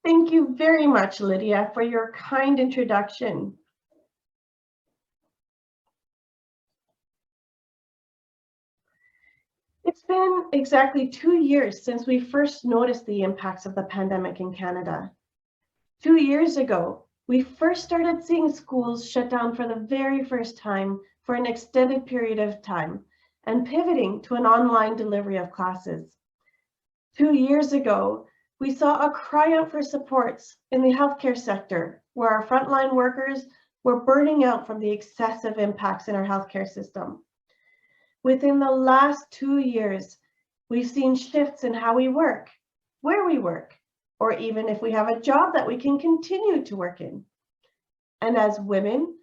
Thank you very much, Lydia, for your kind introduction. It's been exactly 2 years since we first noticed the impacts of the pandemic in Canada. 2 years ago, we first started seeing schools shut down for the very first time for an extended period of time and pivoting to an online delivery of classes. 2 years ago, we saw a cry out for supports in the healthcare sector, where our frontline workers were burning out from the excessive impacts in our healthcare system. Within the last 2 years, we've seen shifts in how we work, where we work, or even if we have a job that we can continue to work in. And as women,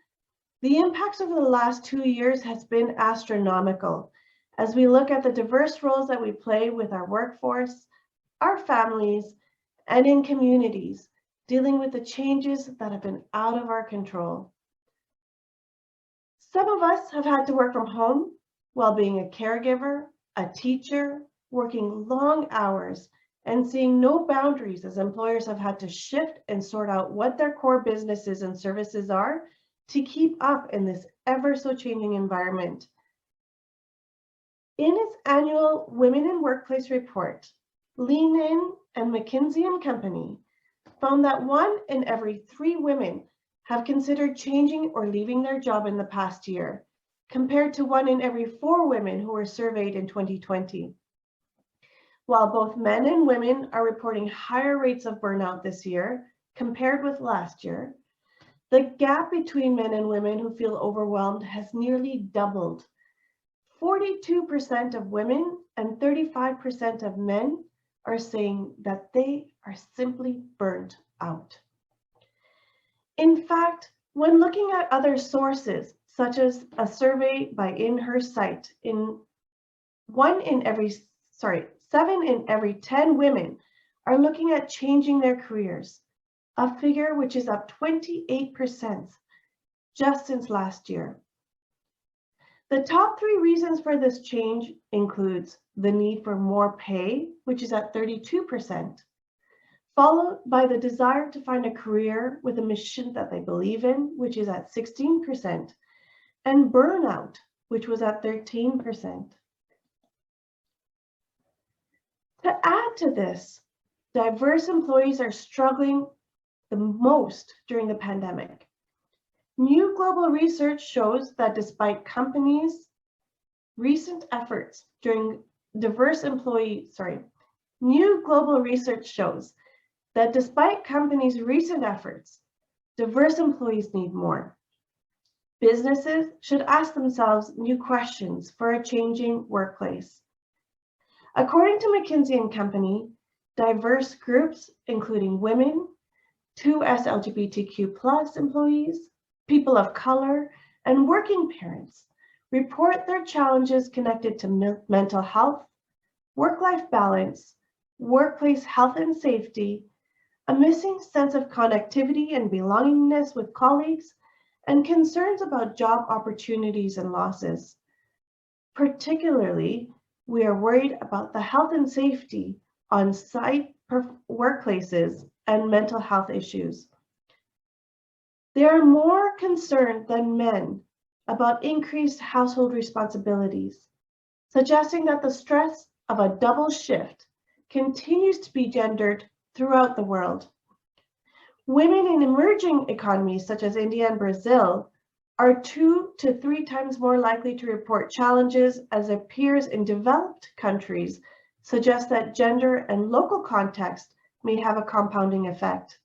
the impacts over the last 2 years has been astronomical as we look at the diverse roles that we play with our workforce, our families, and in communities, dealing with the changes that have been out of our control. Some of us have had to work from home while being a caregiver, a teacher, working long hours, and seeing no boundaries as employers have had to shift and sort out what their core businesses and services are to keep up in this ever so changing environment. In its annual Women in Workplace report, Lean In and McKinsey & Company found that 1 in every 3 women have considered changing or leaving their job in the past year, compared to 1 in every 4 women who were surveyed in 2020. While both men and women are reporting higher rates of burnout this year compared with last year, the gap between men and women who feel overwhelmed has nearly doubled. 42% of women and 35% of men are saying that they are simply burnt out. In fact, when looking at other sources, such as a survey by In Her Sight, 7 in every 10 women are looking at changing their careers, a figure which is up 28% just since last year. The top 3 reasons for this change includes the need for more pay, which is at 32%, followed by the desire to find a career with a mission that they believe in, which is at 16%, and burnout, which was at 13%. To add to this, diverse employees are struggling the most during the pandemic. New global research shows that despite companies' recent efforts during diverse employee, new global research shows that despite companies' recent efforts, diverse employees need more. Businesses should ask themselves new questions for a changing workplace. According to McKinsey & Company, diverse groups, including women, 2S LGBTQ+ employees, people of color, and working parents, report their challenges connected to mental health, work-life balance, workplace health and safety, a missing sense of connectivity and belongingness with colleagues, and concerns about job opportunities and losses. Particularly, we are worried about the health and safety on site workplaces and mental health issues. They are more concerned than men about increased household responsibilities, suggesting that the stress of a double shift continues to be gendered throughout the world. Women in emerging economies such as India and Brazil are 2 to 3 times more likely to report challenges, as their peers in developed countries suggest that gender and local context may have a compounding effect.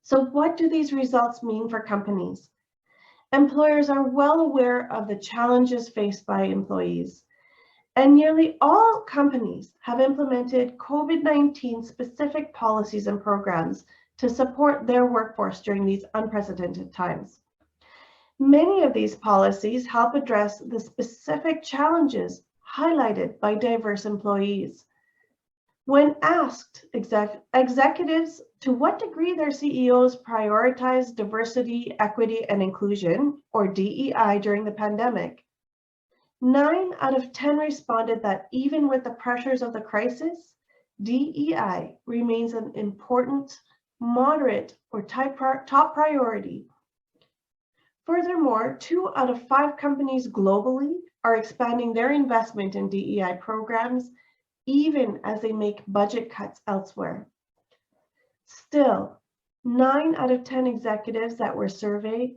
So what do these results mean for companies? Employers are well aware of the challenges faced by employees, and nearly all companies have implemented COVID-19 specific policies and programs to support their workforce during these unprecedented times. Many of these policies help address the specific challenges highlighted by diverse employees. When asked executives to what degree their CEOs prioritize diversity, equity, and inclusion, or DEI, during the pandemic, 9 out of 10 responded that even with the pressures of the crisis, DEI remains an important, moderate, or top priority. Furthermore, 2 out of 5 companies globally are expanding their investment in DEI programs, even as they make budget cuts elsewhere. Still, 9 out of 10 executives that were surveyed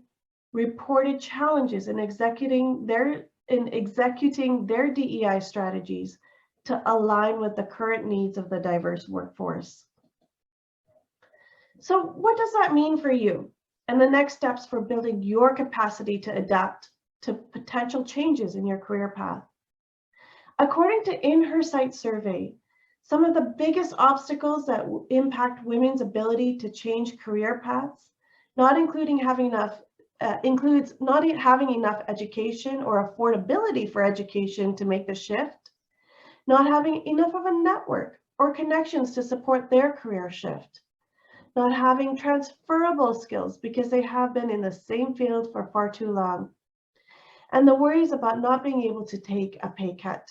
reported challenges in executing their DEI strategies to align with the current needs of the diverse workforce. So what does that mean for you and the next steps for building your capacity to adapt to potential changes in your career path? According to In Her Sight survey, some of the biggest obstacles that impact women's ability to change career paths, includes not having enough education or affordability for education to make the shift, not having enough of a network or connections to support their career shift, not having transferable skills because they have been in the same field for far too long, and the worries about not being able to take a pay cut.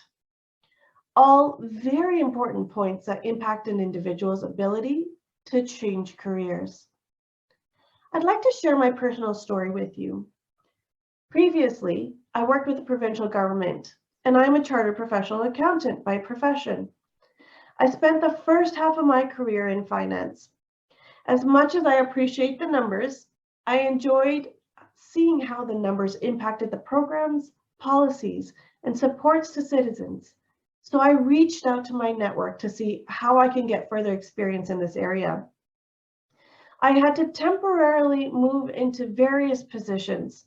All very important points that impact an individual's ability to change careers. I'd like to share my personal story with you. Previously, I worked with the provincial government, and I'm a chartered professional accountant by profession. I spent the first half of my career in finance. As much as I appreciate the numbers, I enjoyed seeing how the numbers impacted the programs, policies, and supports to citizens. So I reached out to my network to see how I can get further experience in this area. I had to temporarily move into various positions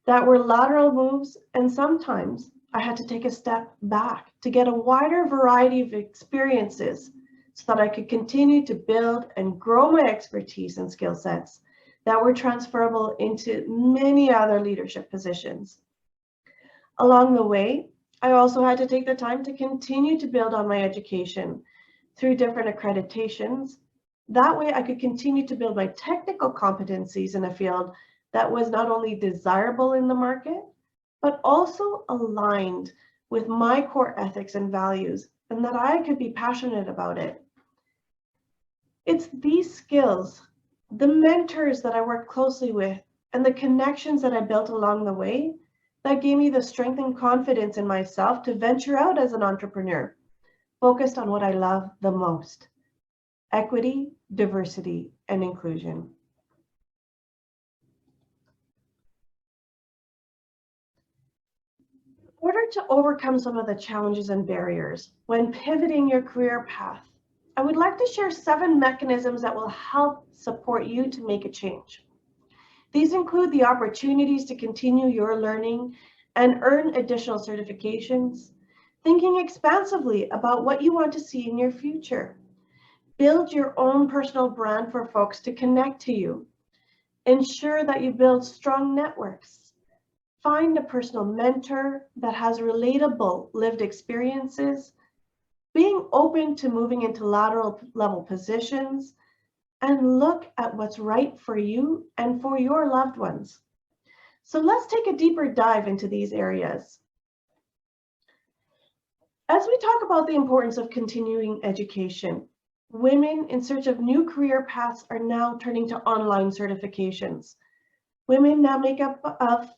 that were lateral moves, and sometimes I had to take a step back to get a wider variety of experiences so that I could continue to build and grow my expertise and skill sets that were transferable into many other leadership positions. Along the way, I also had to take the time to continue to build on my education through different accreditations. That way I could continue to build my technical competencies in a field that was not only desirable in the market, but also aligned with my core ethics and values, and that I could be passionate about it. It's these skills, the mentors that I worked closely with, and the connections that I built along the way that gave me the strength and confidence in myself to venture out as an entrepreneur, focused on what I love the most: equity, diversity, and inclusion. In order to overcome some of the challenges and barriers when pivoting your career path, I would like to share 7 mechanisms that will help support you to make a change. These include the opportunities to continue your learning and earn additional certifications, thinking expansively about what you want to see in your future, build your own personal brand for folks to connect to you, ensure that you build strong networks, find a personal mentor that has relatable lived experiences, being open to moving into lateral level positions, and look at what's right for you and for your loved ones. So let's take a deeper dive into these areas. As we talk about the importance of continuing education, women in search of new career paths are now turning to online certifications. Women now make up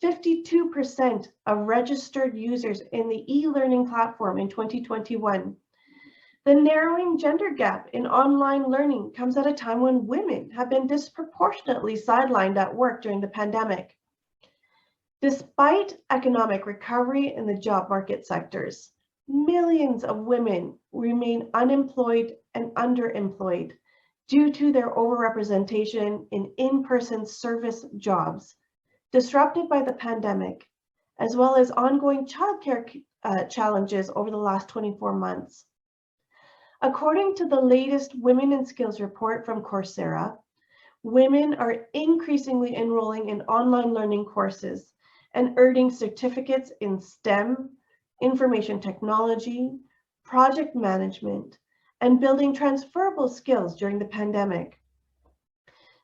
52% of registered users in the e-learning platform in 2021. The narrowing gender gap in online learning comes at a time when women have been disproportionately sidelined at work during the pandemic. Despite economic recovery in the job market sectors, millions of women remain unemployed and underemployed due to their overrepresentation in in-person service jobs, disrupted by the pandemic, as well as ongoing childcare challenges over the last 24 months. According to the latest Women in Skills report from Coursera, women are increasingly enrolling in online learning courses and earning certificates in STEM, information technology, project management, and building transferable skills during the pandemic.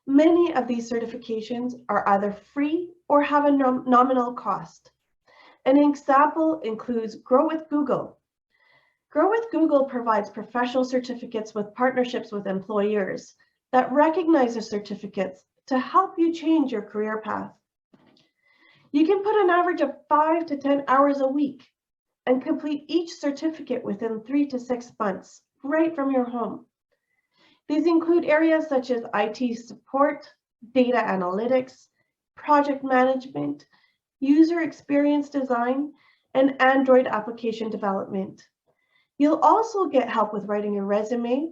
Many of these certifications are either free or have a nominal cost. An example includes Grow with Google, Grow with Google provides professional certificates with partnerships with employers that recognize the certificates to help you change your career path. You can put an average of 5 to 10 hours a week and complete each certificate within 3 to 6 months, right from your home. These include areas such as IT support, data analytics, project management, user experience design, and Android application development. You'll also get help with writing your resume,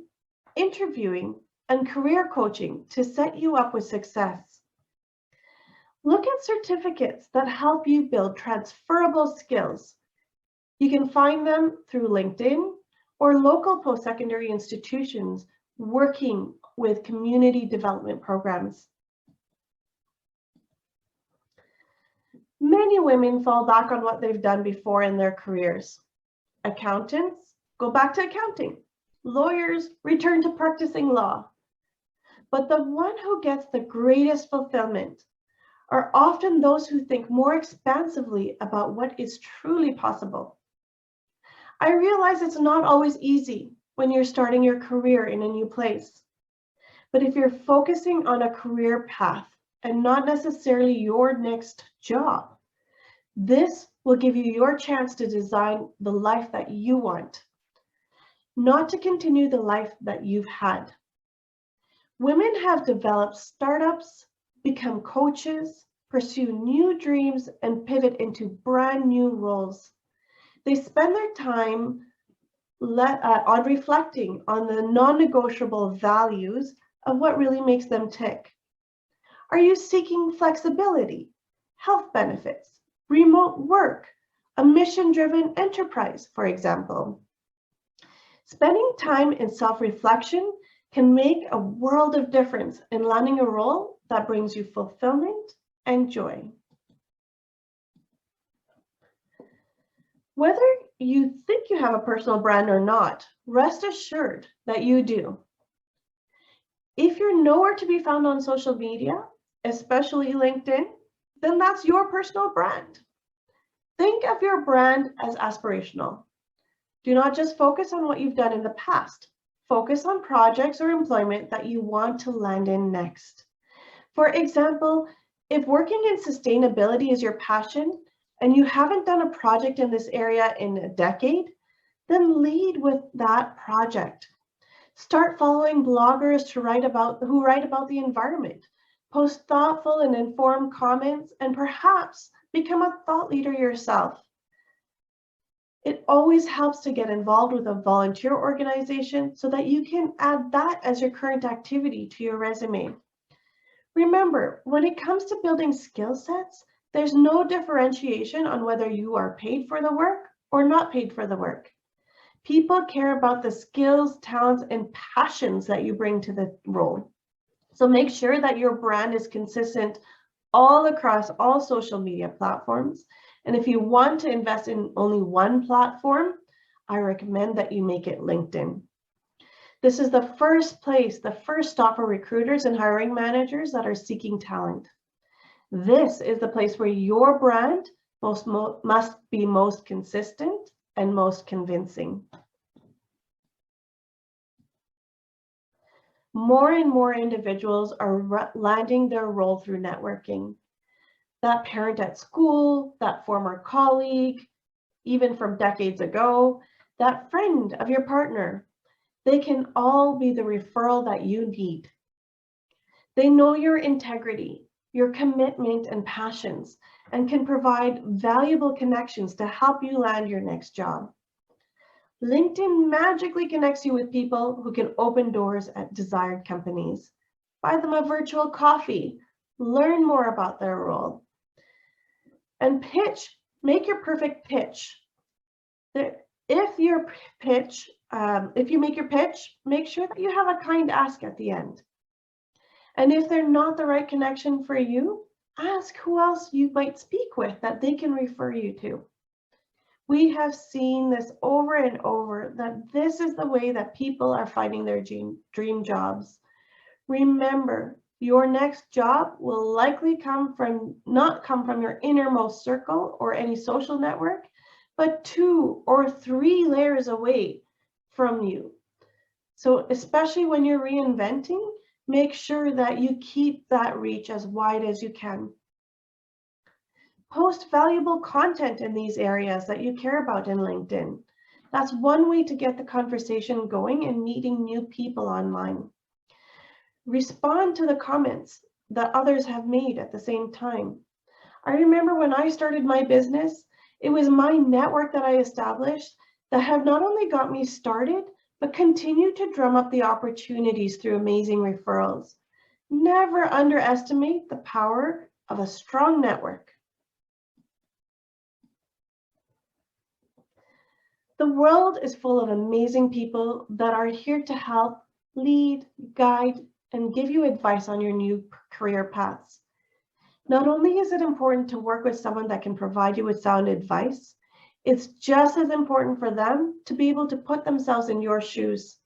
interviewing, and career coaching to set you up with success. Look at certificates that help you build transferable skills. You can find them through LinkedIn or local post-secondary institutions working with community development programs. Many women fall back on what they've done before in their careers. Accountants go back to accounting. Lawyers return to practicing law. But the one who gets the greatest fulfillment are often those who think more expansively about what is truly possible. I realize it's not always easy when you're starting your career in a new place. But if you're focusing on a career path and not necessarily your next job, this will give you your chance to design the life that you want, not to continue the life that you've had. Women have developed startups, become coaches, pursue new dreams, and pivot into brand new roles. They spend their time on reflecting on the non-negotiable values of what really makes them tick. Are you seeking flexibility, health benefits, remote work, a mission-driven enterprise, for example? Spending time in self-reflection can make a world of difference in landing a role that brings you fulfillment and joy. Whether you think you have a personal brand or not, rest assured that you do. If you're nowhere to be found on social media, especially LinkedIn, then that's your personal brand. Think of your brand as aspirational. Do not just focus on what you've done in the past. Focus on projects or employment that you want to land in next. For example, if working in sustainability is your passion and you haven't done a project in this area in a decade, then lead with that project. Start following bloggers who write about the environment. Post thoughtful and informed comments, and perhaps become a thought leader yourself. It always helps to get involved with a volunteer organization so that you can add that as your current activity to your resume. Remember, when it comes to building skill sets, there's no differentiation on whether you are paid for the work or not paid for the work. People care about the skills, talents, and passions that you bring to the role. So make sure that your brand is consistent all across all social media platforms. And if you want to invest in only one platform, I recommend that you make it LinkedIn. This is the first stop for recruiters and hiring managers that are seeking talent. This is the place where your brand must be most consistent and most convincing. More and more individuals are landing their role through networking. That parent at school, that former colleague, even from decades ago, that friend of your partner, they can all be the referral that you need. They know your integrity, your commitment and passions, and can provide valuable connections to help you land your next job. LinkedIn magically connects you with people who can open doors at desired companies. Buy them a virtual coffee, learn more about their role, and make your perfect pitch. If you make your pitch, make sure that you have a kind ask at the end. And if they're not the right connection for you, ask who else you might speak with that they can refer you to. We have seen this over and over, that this is the way that people are finding their dream jobs. Remember, your next job will likely not come from your innermost circle or any social network, but 2 or 3 layers away from you. So especially when you're reinventing, make sure that you keep that reach as wide as you can. Post valuable content in these areas that you care about in LinkedIn. That's one way to get the conversation going and meeting new people online. Respond to the comments that others have made at the same time. I remember when I started my business, it was my network that I established that have not only got me started, but continued to drum up the opportunities through amazing referrals. Never underestimate the power of a strong network. The world is full of amazing people that are here to help, lead, guide, and give you advice on your new career paths. Not only is it important to work with someone that can provide you with sound advice, it's just as important for them to be able to put themselves in your shoes.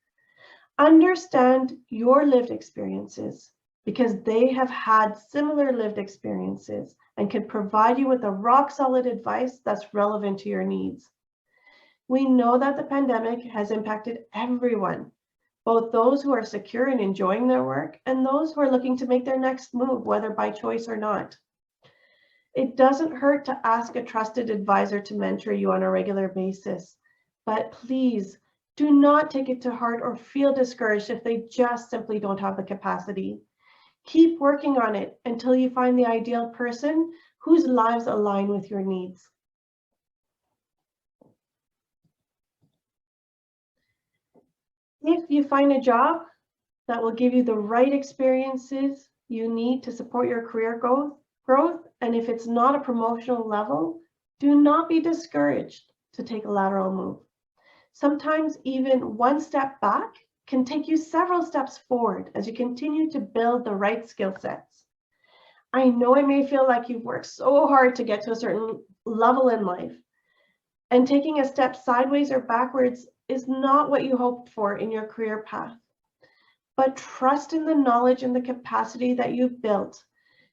Understand your lived experiences because they have had similar lived experiences and can provide you with a rock solid advice that's relevant to your needs. We know that the pandemic has impacted everyone, both those who are secure and enjoying their work and those who are looking to make their next move, whether by choice or not. It doesn't hurt to ask a trusted advisor to mentor you on a regular basis, but please do not take it to heart or feel discouraged if they just simply don't have the capacity. Keep working on it until you find the ideal person whose lives align with your needs. If you find a job that will give you the right experiences you need to support your career growth, and if it's not a promotional level, do not be discouraged to take a lateral move. Sometimes even one step back can take you several steps forward as you continue to build the right skill sets. I know it may feel like you've worked so hard to get to a certain level in life, and taking a step sideways or backwards is not what you hoped for in your career path. But trust in the knowledge and the capacity that you've built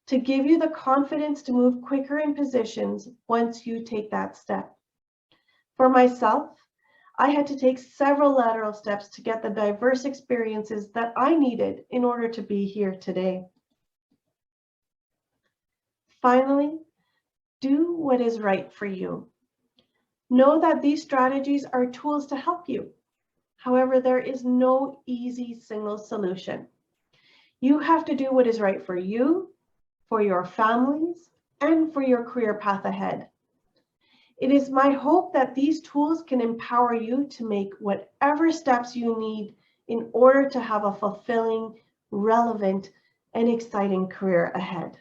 to give you the confidence to move quicker in positions once you take that step. For myself, I had to take several lateral steps to get the diverse experiences that I needed in order to be here today. Finally, do what is right for you. Know that these strategies are tools to help you. However, there is no easy single solution. You have to do what is right for you, for your families, and for your career path ahead. It is my hope that these tools can empower you to make whatever steps you need in order to have a fulfilling, relevant, and exciting career ahead.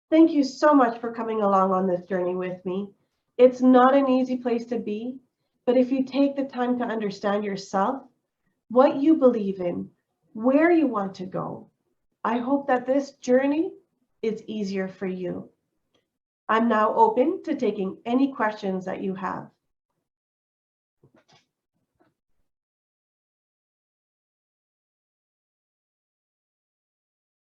Thank you so much for coming along on this journey with me. It's not an easy place to be, but if you take the time to understand yourself, what you believe in, where you want to go, I hope that this journey is easier for you. I'm now open to taking any questions that you have.